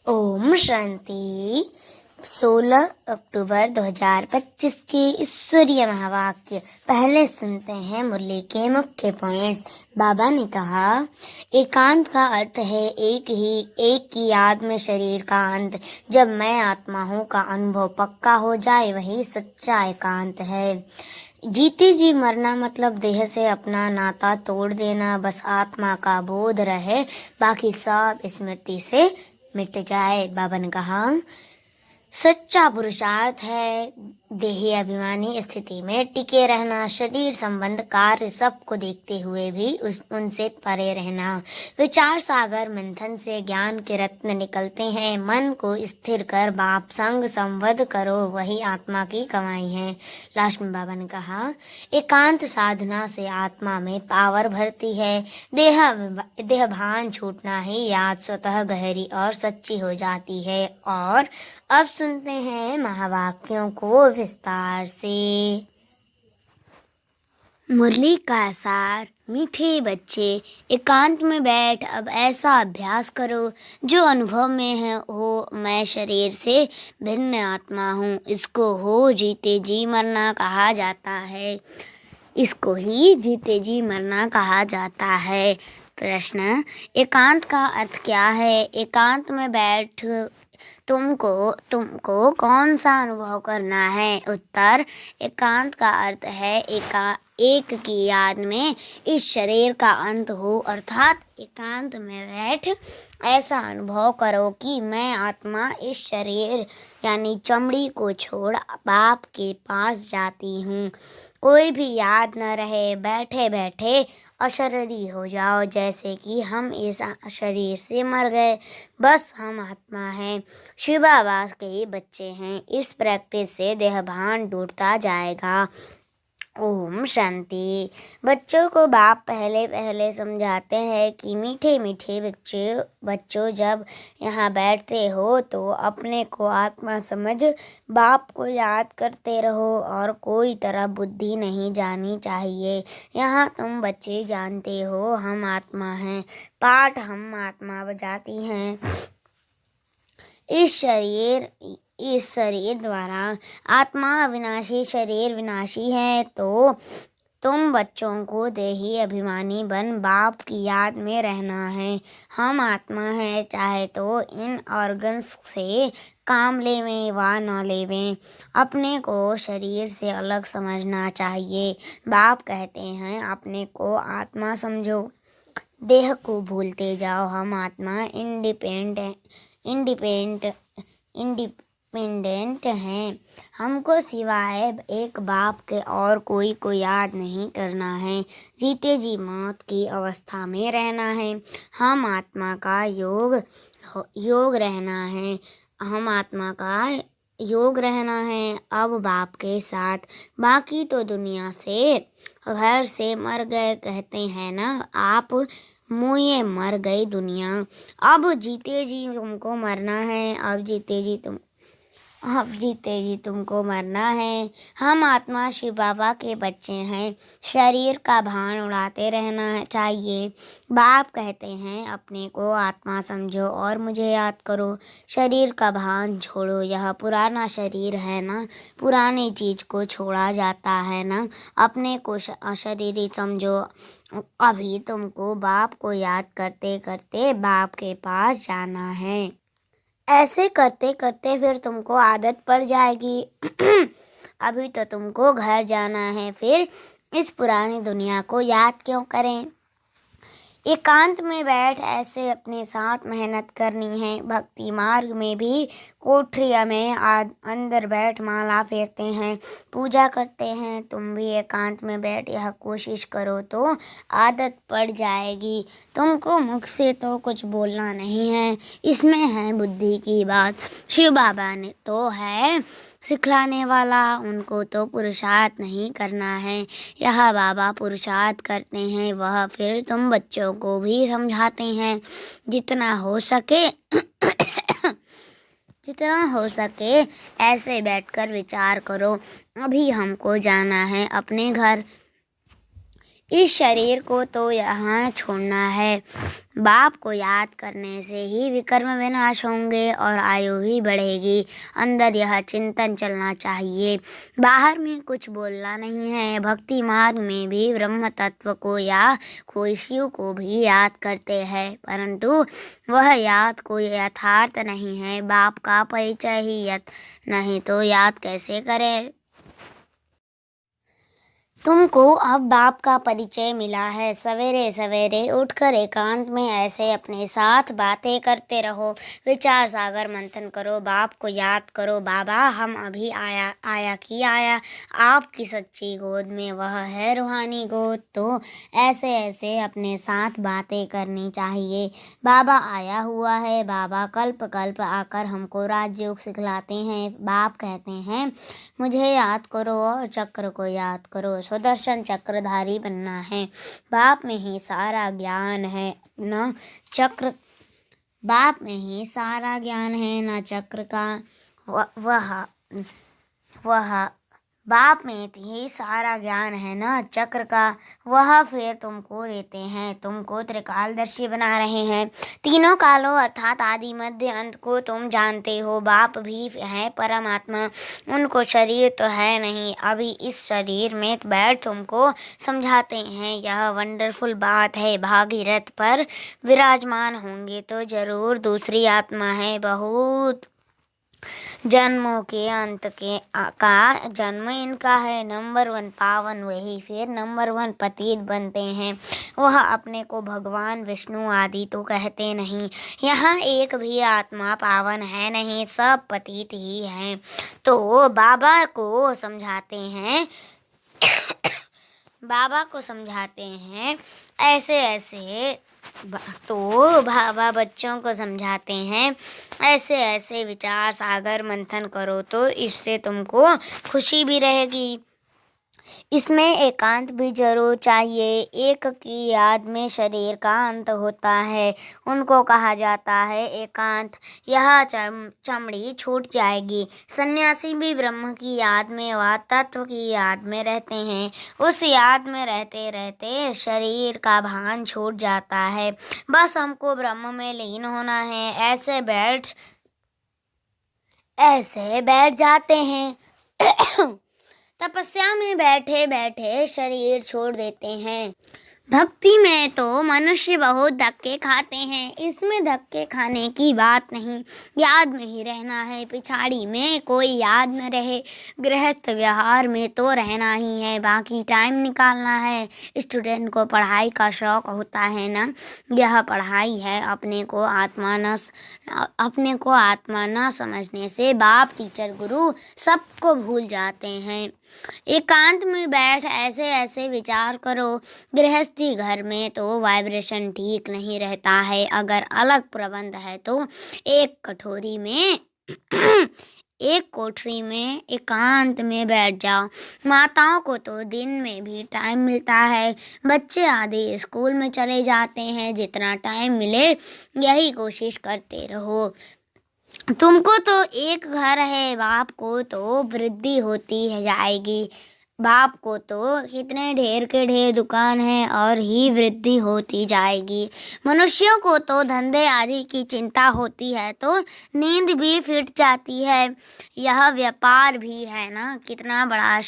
ओम शांति। 16 अक्टूबर 2025 के ईश्वरीय महावाक्य। पहले सुनते हैं मुरली के मुख्य पॉइंट्स। बाबा ने कहा, एकांत का अर्थ है एक की याद में शरीर का अंत। जब मैं आत्मा हूँ का अनुभव पक्का हो जाए, वही सच्चा एकांत है। जीते जी मरना मतलब देह से अपना नाता तोड़ देना। बस आत्मा का बोध रहे, बाकी सब स्मृति से मिट जाए। बाबा ने कहा, सच्चा पुरुषार्थ है देही अभिमानी स्थिति में टिके रहना, शरीर संबंध कार्य सबको देखते हुए भी उनसे परे रहना। विचार सागर मंथन से ज्ञान के रत्न निकलते हैं। मन को स्थिर कर बाप संग संवद करो, वही आत्मा की कमाई है। लास्ट में बाबा ने कहा, एकांत साधना से आत्मा में पावर भरती है। देह भान छूटना ही याद स्वतः गहरी और सच्ची हो जाती है। और अब सुनते हैं महावाक्यों को विस्तार से। मुरली का सार। मीठे बच्चे, एकांत में बैठ अब ऐसा अभ्यास करो जो अनुभव में हो। मैं शरीर से भिन्न आत्मा हूँ। इसको हो जीते जी मरना कहा जाता है। इसको ही जीते जी मरना कहा जाता है। प्रश्न, एकांत का अर्थ क्या है? एकांत में बैठ तुमको कौन सा अनुभव करना है? उत्तर, एकांत का अर्थ है एक की याद में इस शरीर का अंत हो, अर्थात एकांत में बैठ ऐसा अनुभव करो कि मैं आत्मा इस शरीर यानी चमड़ी को छोड़ बाप के पास जाती हूँ। कोई भी याद न रहे, बैठे बैठे अशरीरी हो जाओ, जैसे कि हम इस शरीर से मर गए, बस हम आत्मा हैं। शिव बाबा के बच्चे हैं। इस प्रैक्टिस से देह भान टूटता जाएगा। ओम शांति। बच्चों को बाप पहले समझाते हैं कि मीठे मीठे बच्चों जब यहाँ बैठते हो तो अपने को आत्मा समझ बाप को याद करते रहो और कोई तरह बुद्धि नहीं जानी चाहिए। यहाँ तुम बच्चे जानते हो हम आत्मा हैं, पाठ हम आत्मा बजाती हैं। इस शरीर द्वारा आत्मा अविनाशी, शरीर विनाशी है। तो तुम बच्चों को देही अभिमानी बन बाप की याद में रहना है। हम आत्मा है, चाहे तो इन ऑर्गन्स से काम लेवें व न लेवें, अपने को शरीर से अलग समझना चाहिए। बाप कहते हैं, अपने को आत्मा समझो, देह को भूलते जाओ। हम आत्मा इंडिपेंडेंट हैं। हमको सिवाय एक बाप के और कोई को याद नहीं करना है। जीते जी मौत की अवस्था में रहना है। हम आत्मा का योग रहना है। हम आत्मा का योग रहना है अब बाप के साथ। बाकी तो दुनिया से घर से मर गए कहते हैं ना आप, मुँह मर गई दुनिया। अब जीते जी तुमको मरना है। अब जीते जी तुमको मरना है। हम आत्मा शिव बाबा के बच्चे हैं। शरीर का भान उड़ाते रहना चाहिए। बाप कहते हैं, अपने को आत्मा समझो और मुझे याद करो। शरीर का भान छोड़ो, यह पुराना शरीर है ना, पुरानी चीज को छोड़ा जाता है ना। अपने को अशरीरी समझो। अभी तुमको बाप को याद करते करते बाप के पास जाना है। ऐसे करते करते फिर तुमको आदत पड़ जाएगी। अभी तो तुमको घर जाना है, फिर इस पुरानी दुनिया को याद क्यों करें? एकांत में बैठ ऐसे अपने साथ मेहनत करनी है। भक्ति मार्ग में भी कोठरिया में अंदर बैठ माला फेरते हैं, पूजा करते हैं। तुम भी एकांत में बैठ यह कोशिश करो तो आदत पड़ जाएगी। तुमको मुख से तो कुछ बोलना नहीं है, इसमें है बुद्धि की बात। शिव बाबा ने तो है सिखलाने वाला, उनको तो पुरुषार्थ नहीं करना है। यह बाबा पुरुषार्थ करते हैं, वह फिर तुम बच्चों को भी समझाते हैं। जितना हो सके ऐसे बैठकर विचार करो। अभी हमको जाना है अपने घर। इस शरीर को तो यहाँ छोड़ना है। बाप को याद करने से ही विकर्म विनाश होंगे और आयु भी बढ़ेगी। अंदर यह चिंतन चलना चाहिए, बाहर में कुछ बोलना नहीं है। भक्ति मार्ग में भी ब्रह्म तत्व को या कोई शिव को भी याद करते हैं, परंतु वह याद कोई यथार्थ नहीं है। बाप का परिचय ही नहीं तो याद कैसे करें। तुमको अब बाप का परिचय मिला है। सवेरे सवेरे उठकर एकांत में ऐसे अपने साथ बातें करते रहो, विचार सागर मंथन करो, बाप को याद करो। बाबा हम अभी आया आपकी सच्ची गोद में, वह है रूहानी गोद। तो ऐसे ऐसे अपने साथ बातें करनी चाहिए। बाबा आया हुआ है, बाबा कल्प कल्प आकर हमको राजयोग सिखलाते हैं। बाप कहते हैं मुझे याद करो और चक्र को याद करो, सुदर्शन चक्रधारी बनना है। बाप में ही सारा ज्ञान है न चक्र, बाप में ही सारा ज्ञान है न चक्र का। वह बाप में ही सारा ज्ञान है न चक्र का, वह फिर तुमको देते हैं। तुमको त्रिकालदर्शी बना रहे हैं। तीनों कालों अर्थात आदि मध्य अंत को तुम जानते हो। बाप भी है परमात्मा, उनको शरीर तो है नहीं। अभी इस शरीर में बैठ तुमको समझाते हैं। यह वंडरफुल बात है। भागीरथ पर विराजमान होंगे तो जरूर दूसरी आत्मा है। बहुत जन्मों के अंत का जन्म इनका है। नंबर 1 पावन वही फिर नंबर 1 पतित बनते हैं। वह अपने को भगवान विष्णु आदि तो कहते नहीं। यहाँ एक भी आत्मा पावन है नहीं, सब पतित ही हैं। तो बाबा को समझाते हैं ऐसे ऐसे। तो बाबा बच्चों को समझाते हैं ऐसे ऐसे विचार सागर मंथन करो, तो इससे तुमको खुशी भी रहेगी। इसमें एकांत भी जरूर चाहिए। एक की याद में शरीर का अंत होता है, उनको कहा जाता है एकांत। यह चमड़ी छूट जाएगी। सन्यासी भी ब्रह्म की याद में व तत्व की याद में रहते हैं। उस याद में रहते रहते शरीर का भान छूट जाता है। बस हमको ब्रह्म में लीन होना है। ऐसे बैठ जाते हैं। तपस्या में बैठे बैठे शरीर छोड़ देते हैं। भक्ति में तो मनुष्य बहुत धक्के खाते हैं। इसमें धक्के खाने की बात नहीं, याद में ही रहना है। पिछाड़ी में कोई याद न रहे। गृहस्थ व्यवहार में तो रहना ही है, बाकी टाइम निकालना है। स्टूडेंट को पढ़ाई का शौक होता है ना, यह पढ़ाई है। अपने को आत्मा न समझने से बाप टीचर गुरु सबको भूल जाते हैं। एकांत में बैठ ऐसे ऐसे विचार करो। गृहस्थी घर में तो वाइब्रेशन ठीक नहीं रहता है। अगर अलग प्रबंध है तो एक कोठरी में एकांत में बैठ जाओ। माताओं को तो दिन में भी टाइम मिलता है। बच्चे आदि स्कूल में चले जाते हैं। जितना टाइम मिले यही कोशिश करते रहो। तुमको तो एक घर है, बाप को तो वृद्धि होती है जाएगी। बाप को तो कितने ढेर के ढेर दुकान है और ही वृद्धि होती जाएगी। मनुष्यों को तो धंधे आदि की चिंता होती है तो नींद भी फिट जाती है। यह व्यापार भी है ना, कितना बड़ा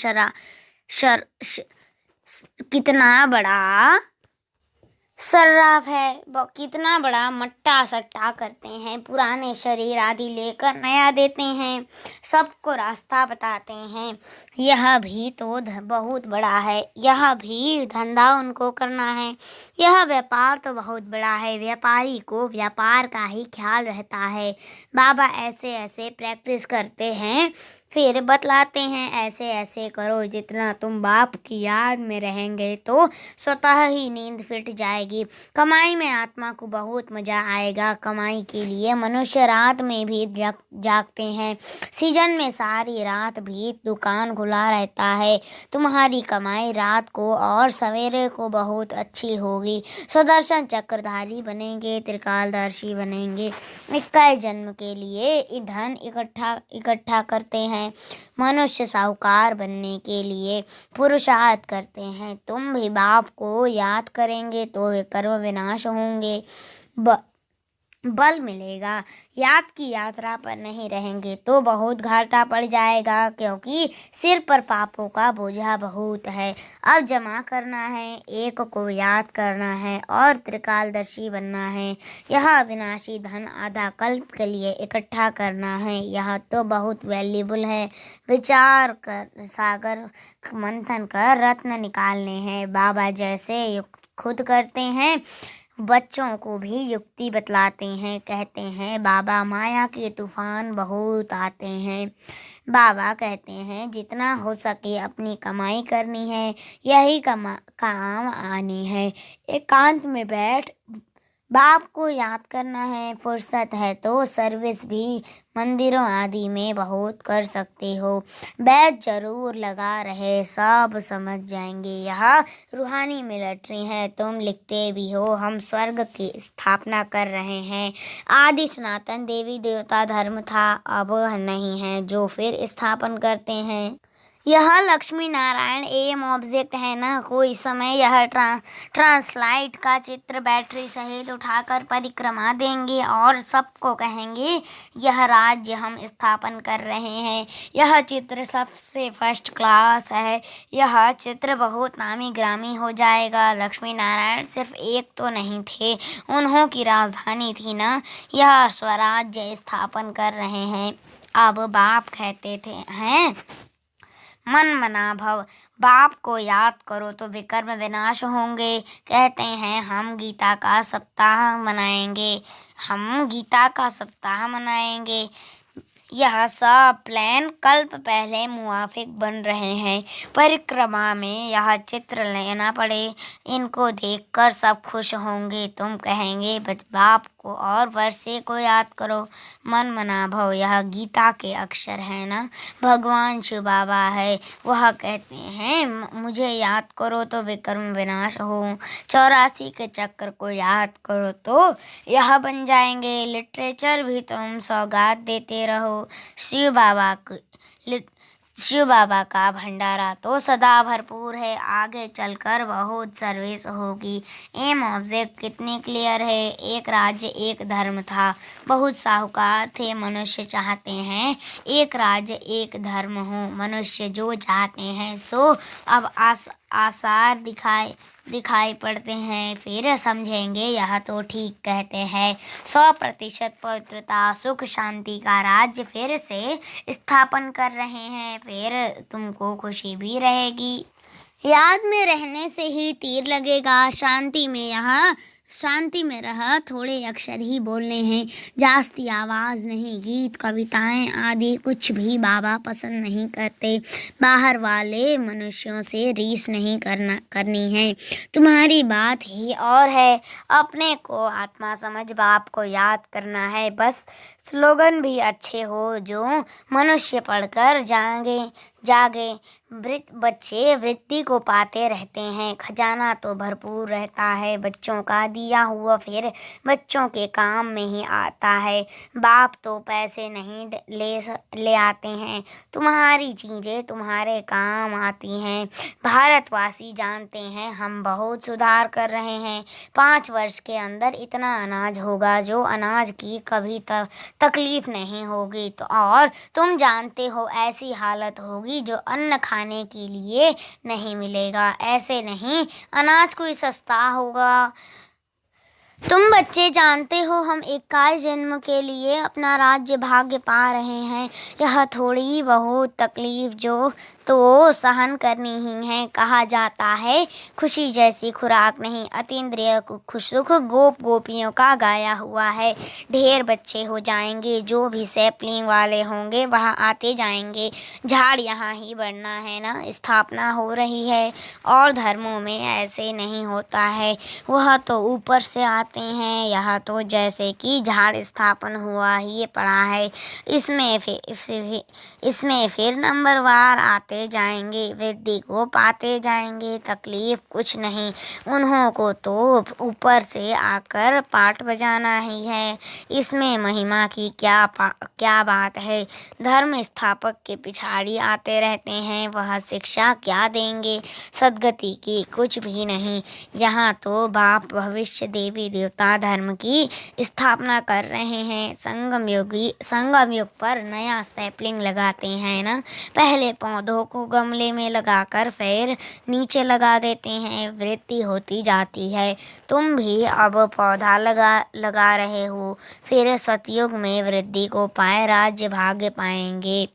सर्राफ है। कितना बड़ा मट्टा सट्टा करते हैं। पुराने शरीर आदि लेकर नया देते हैं। सबको रास्ता बताते हैं। यह भी तो बहुत बड़ा है। यह भी धंधा उनको करना है। यह व्यापार तो बहुत बड़ा है। व्यापारी को व्यापार का ही ख्याल रहता है। बाबा ऐसे ऐसे प्रैक्टिस करते हैं, फिर बतलाते हैं ऐसे ऐसे करो। जितना तुम बाप की याद में रहेंगे तो स्वतः ही नींद फिट जाएगी। कमाई में आत्मा को बहुत मज़ा आएगा। कमाई के लिए मनुष्य रात में भी जागते हैं। सीजन सीजन में सारी रात भी दुकान खुला रहता है। तुम्हारी कमाई रात को और सवेरे को बहुत अच्छी होगी। सुदर्शन चक्रधारी बनेंगे, त्रिकालदर्शी बनेंगे। 21 जन्म के लिए धन इकट्ठा करते हैं। मनुष्य साहूकार बनने के लिए पुरुषार्थ करते हैं। तुम भी बाप को याद करेंगे तो वे कर्म विनाश होंगे, बल मिलेगा। याद की यात्रा पर नहीं रहेंगे तो बहुत घाटा पड़ जाएगा, क्योंकि सिर पर पापों का बोझा बहुत है। अब जमा करना है, एक को याद करना है और त्रिकालदर्शी बनना है। यह अविनाशी धन आधा कल्प के लिए इकट्ठा करना है। यह तो बहुत वैल्यूबल है। विचार कर, सागर मंथन कर रत्न निकालने हैं। बाबा जैसे खुद करते हैं, बच्चों को भी युक्ति बतलाते हैं। कहते हैं बाबा माया के तूफान बहुत आते हैं। बाबा कहते हैं जितना हो सके अपनी कमाई करनी है, यही काम आनी है। एकांत में बैठ बाप को याद करना है। फुर्सत है तो सर्विस भी मंदिरों आदि में बहुत कर सकते हो। बैच जरूर लगा रहे, सब समझ जाएंगे। यह रूहानी मिलिट्री है। तुम लिखते भी हो, हम स्वर्ग की स्थापना कर रहे हैं। आदि सनातन देवी देवता धर्म था, अब नहीं है, जो फिर स्थापन करते हैं। यह लक्ष्मी नारायण एम ऑब्जेक्ट है ना। कोई समय यह ट्रांसलाइट का चित्र बैटरी सहित उठाकर परिक्रमा देंगे और सबको कहेंगे यह राज्य हम स्थापन कर रहे हैं। यह चित्र सबसे फर्स्ट क्लास है। यह चित्र बहुत नामी ग्रामी हो जाएगा। लक्ष्मी नारायण सिर्फ एक तो नहीं थे, उन्हों की राजधानी थी ना। यह स्वराज्य स्थापन कर रहे हैं। अब बाप कहते हैं मन मना भव, बाप को याद करो तो विकर्म विनाश होंगे। कहते हैं हम गीता का सप्ताह मनाएंगे। यह सब प्लान कल्प पहले मुआफिक बन रहे हैं। परिक्रमा में यह चित्र लेना पड़े, इनको देखकर सब खुश होंगे। तुम कहेंगे बाप को और वर्षे को याद करो। मन मना भव, यह गीता के अक्षर है ना। भगवान शिव बाबा है, वह कहते हैं मुझे याद करो तो विकर्म विनाश हो। 84 के चक्र को याद करो तो यह बन जाएंगे। लिटरेचर भी तुम सौगात देते रहो। शिव बाबा का भंडारा तो सदा भरपूर है। आगे चलकर बहुत सर्विस होगी। एम ऑब्जेक्ट कितनी क्लियर है। एक राज्य एक धर्म था, बहुत साहूकार थे। मनुष्य चाहते हैं एक राज्य एक धर्म हो। मनुष्य जो चाहते हैं सो अब आसार दिखाई पड़ते हैं। फिर समझेंगे यह तो ठीक कहते हैं। 100% पवित्रता सुख शांति का राज्य फिर से स्थापन कर रहे हैं। फिर तुमको खुशी भी रहेगी। याद में रहने से ही तीर लगेगा। शांति में रह, थोड़े अक्षर ही बोलने हैं, जास्ती आवाज़ नहीं। गीत कविताएं आदि कुछ भी बाबा पसंद नहीं करते। बाहर वाले मनुष्यों से रीस नहीं करनी है। तुम्हारी बात ही और है। अपने को आत्मा समझ बाप को याद करना है बस। स्लोगन भी अच्छे हो जो मनुष्य पढ़कर जागे। बच्चे वृत्ति को पाते रहते हैं। खजाना तो भरपूर रहता है। बच्चों का दिया हुआ फिर बच्चों के काम में ही आता है। बाप तो पैसे नहीं ले आते हैं, तुम्हारी चीज़ें तुम्हारे काम आती हैं। भारतवासी जानते हैं हम बहुत सुधार कर रहे हैं। 5 वर्ष के अंदर इतना अनाज होगा जो अनाज की कभी तकलीफ नहीं होगी। तो और तुम जानते हो ऐसी हालत होगी जो अन्न खाने के लिए नहीं मिलेगा। ऐसे नहीं अनाज कोई सस्ता होगा। तुम बच्चे जानते हो हम 21 जन्म के लिए अपना राज्य भाग्य पा रहे हैं। यह थोड़ी बहुत तकलीफ जो तो सहन करनी ही है। कहा जाता है खुशी जैसी खुराक नहीं, अतीन्द्रिय सुख गोपियों का गाया हुआ है। ढेर बच्चे हो जाएंगे, जो भी सैपलिंग वाले होंगे वहाँ आते जाएंगे। झाड़ यहाँ ही बढ़ना है ना। स्थापना हो रही है और धर्मों में ऐसे नहीं होता है। वह तो ऊपर से आता जाते हैं। यह तो जैसे कि झाड़ स्थापन हुआ ही पड़ा है। इसमें फिर नंबरवार आते जाएंगे, वृद्धि को पाते जाएंगे, तकलीफ कुछ नहीं। उन्हों को तो ऊपर से आकर पाठ बजाना ही है। इसमें महिमा की क्या बात है। धर्म स्थापक के पिछाड़ी आते रहते हैं, वह शिक्षा क्या देंगे। सद्गति की कुछ भी नहीं। यहाँ तो बाप भविष्य देवी देवता धर्म की स्थापना कर रहे हैं। संगम युग पर नया सैपलिंग लगाते हैं ना। पहले पौधों को गमले में लगाकर फिर नीचे लगा देते हैं, वृद्धि होती जाती है। तुम भी अब पौधा लगा रहे हो, फिर सतयुग में वृद्धि को पाए राज्य भाग्य पाएंगे।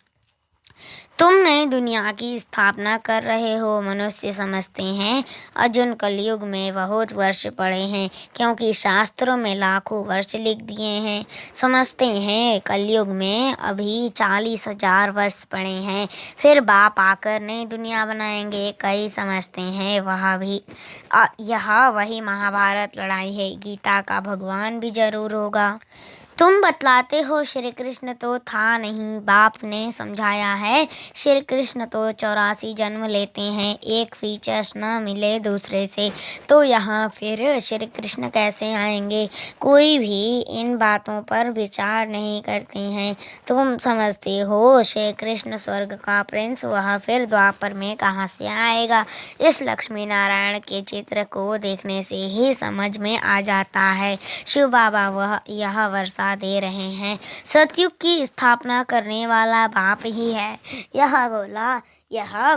तुम नई दुनिया की स्थापना कर रहे हो। मनुष्य समझते हैं अर्जुन कलयुग में बहुत वर्ष पड़े हैं, क्योंकि शास्त्रों में लाखों वर्ष लिख दिए हैं। समझते हैं कलयुग में अभी 40,000 वर्ष पड़े हैं, फिर बाप आकर नई दुनिया बनाएंगे। कई समझते हैं यह वही महाभारत लड़ाई है, गीता का भगवान भी जरूर होगा। तुम बतलाते हो श्री कृष्ण तो था नहीं, बाप ने समझाया है। श्री कृष्ण तो 84 जन्म लेते हैं, एक फीचर्स न मिले दूसरे से, तो यहाँ फिर श्री कृष्ण कैसे आएंगे। कोई भी इन बातों पर विचार नहीं करते हैं। तुम समझते हो श्री कृष्ण स्वर्ग का प्रिंस, वह फिर द्वापर में कहाँ से आएगा। इस लक्ष्मी नारायण के चित्र को देखने से ही समझ में आ जाता है। शिव बाबा यह वर्षा दे रहे हैं। सतयुग की स्थापना करने वाला बाप ही है। यह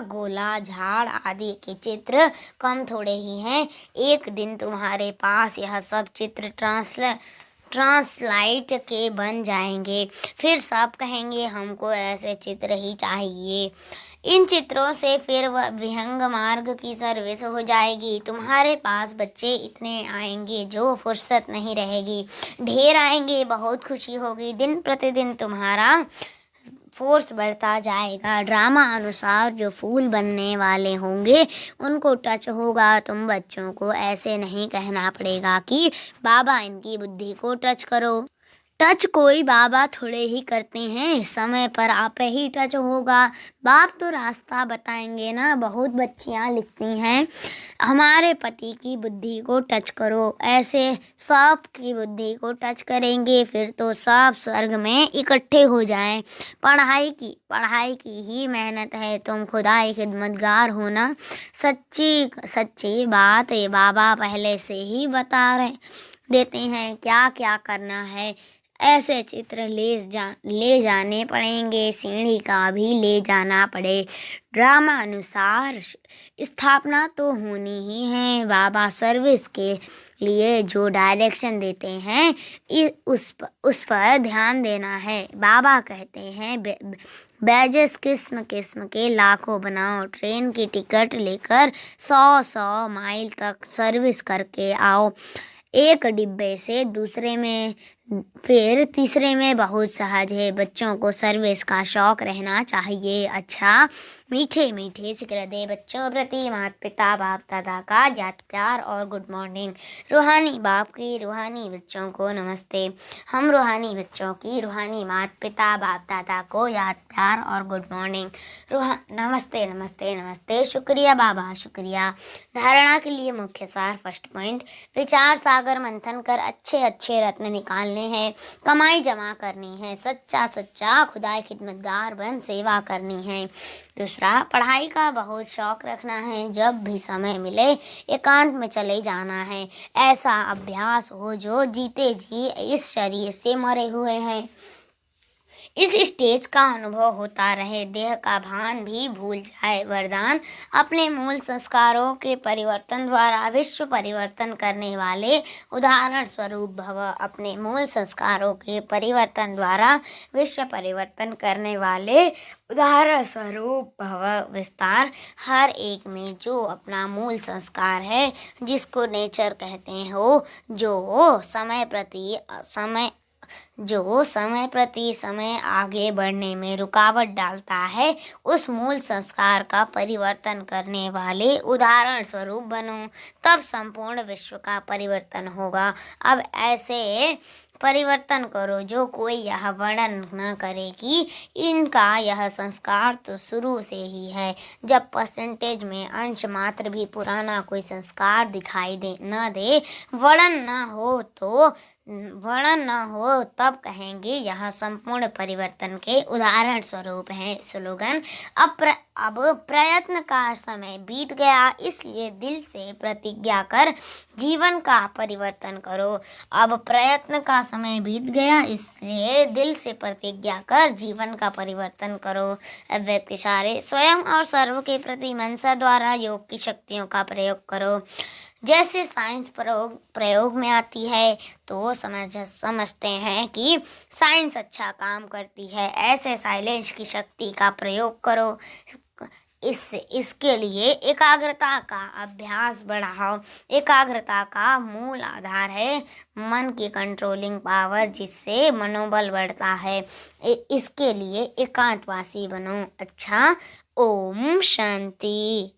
गोला झाड़ आदि के चित्र कम थोड़े ही हैं। एक दिन तुम्हारे पास यह सब चित्र ट्रांसलाइट के बन जाएंगे, फिर सब कहेंगे हमको ऐसे चित्र ही चाहिए। इन चित्रों से फिर विहंग मार्ग की सर्विस हो जाएगी। तुम्हारे पास बच्चे इतने आएंगे जो फुर्सत नहीं रहेगी, ढेर आएंगे, बहुत खुशी होगी। दिन प्रतिदिन तुम्हारा फोर्स बढ़ता जाएगा। ड्रामा अनुसार जो फूल बनने वाले होंगे उनको टच होगा। तुम बच्चों को ऐसे नहीं कहना पड़ेगा कि बाबा इनकी बुद्धि को टच करो। टच कोई बाबा थोड़े ही करते हैं, समय पर आप ही टच होगा। बाप तो रास्ता बताएंगे ना। बहुत बच्चियां लिखती हैं हमारे पति की बुद्धि को टच करो। ऐसे सब की बुद्धि को टच करेंगे, फिर तो सब स्वर्ग में इकट्ठे हो जाएं। पढ़ाई की ही मेहनत है। तुम खुदा एक खिदमतगार हो ना। सच्ची बात ये बाबा पहले से ही बता रहे देते हैं क्या क्या करना है। ऐसे चित्र ले जाने पड़ेंगे, सीढ़ी का भी ले जाना पड़े। ड्रामा अनुसार स्थापना तो होनी ही है। बाबा सर्विस के लिए जो डायरेक्शन देते हैं उस पर ध्यान देना है। बाबा कहते हैं बैजेस किस्म किस्म के लाखों बनाओ, ट्रेन की टिकट लेकर 100 माइल तक सर्विस करके आओ। एक डिब्बे से दूसरे में फिर तीसरे में बहुत सहज है। बच्चों को सर्विस का शौक रहना चाहिए। अच्छा, मीठे मीठे सिकरदे बच्चों प्रति माता पिता बाप दादा का याद प्यार और गुड मॉर्निंग। रूहानी बाप की रूहानी बच्चों को नमस्ते। हम रूहानी बच्चों की रूहानी माता पिता बाप दादा को याद प्यार और गुड मॉर्निंग। नमस्ते नमस्ते नमस्ते। शुक्रिया बाबा, शुक्रिया। धारणा के लिए मुख्य सार फर्स्ट पॉइंट, विचार सागर मंथन कर अच्छे रत्न निकालने हैं, कमाई जमा करनी है, सच्चा खुदाई खिदमतगार बन सेवा करनी है। दूसरा, पढ़ाई का बहुत शौक रखना है, जब भी समय मिले एकांत में चले जाना है। ऐसा अभ्यास हो जो जीते जी इस शरीर से मरे हुए हैं। इस स्टेज का अनुभव होता रहे, देह का भान भी भूल जाए। वरदान, अपने मूल संस्कारों के परिवर्तन द्वारा विश्व परिवर्तन करने वाले उदाहरण स्वरूप भव। अपने मूल संस्कारों के परिवर्तन द्वारा विश्व परिवर्तन करने वाले उदाहरण स्वरूप भव। विस्तार, हर एक में जो अपना मूल संस्कार है, जिसको नेचर कहते हो, जो समय जो समय प्रति समय आगे बढ़ने में रुकावट डालता है, उस मूल संस्कार का परिवर्तन करने वाले उदाहरण स्वरूप बनो, तब संपूर्ण विश्व का परिवर्तन होगा। अब ऐसे परिवर्तन करो जो कोई यह वर्णन न करे कि इनका यह संस्कार तो शुरू से ही है। जब परसेंटेज में अंश मात्र भी पुराना कोई संस्कार दिखाई न दे, वर्णन न हो, तब कहेंगे यह संपूर्ण परिवर्तन के उदाहरण स्वरूप है। स्लोगन। अब प्रयत्न का समय बीत गया, इसलिए दिल से प्रतिज्ञा कर जीवन का परिवर्तन करो। अब प्रयत्न का समय बीत गया, इसलिए दिल से प्रतिज्ञा कर जीवन का परिवर्तन करो। अब व्यक्ति सारे स्वयं और सर्व के प्रति मनसा द्वारा योग की शक्तियों का प्रयोग करो। जैसे साइंस प्रयोग में आती है तो समझते हैं कि साइंस अच्छा काम करती है, ऐसे साइलेंस की शक्ति का प्रयोग करो। इसके लिए एकाग्रता का अभ्यास बढ़ाओ। एकाग्रता का मूल आधार है मन की कंट्रोलिंग पावर, जिससे मनोबल बढ़ता है। इसके लिए एकांतवासी बनो। अच्छा, ओम शांति।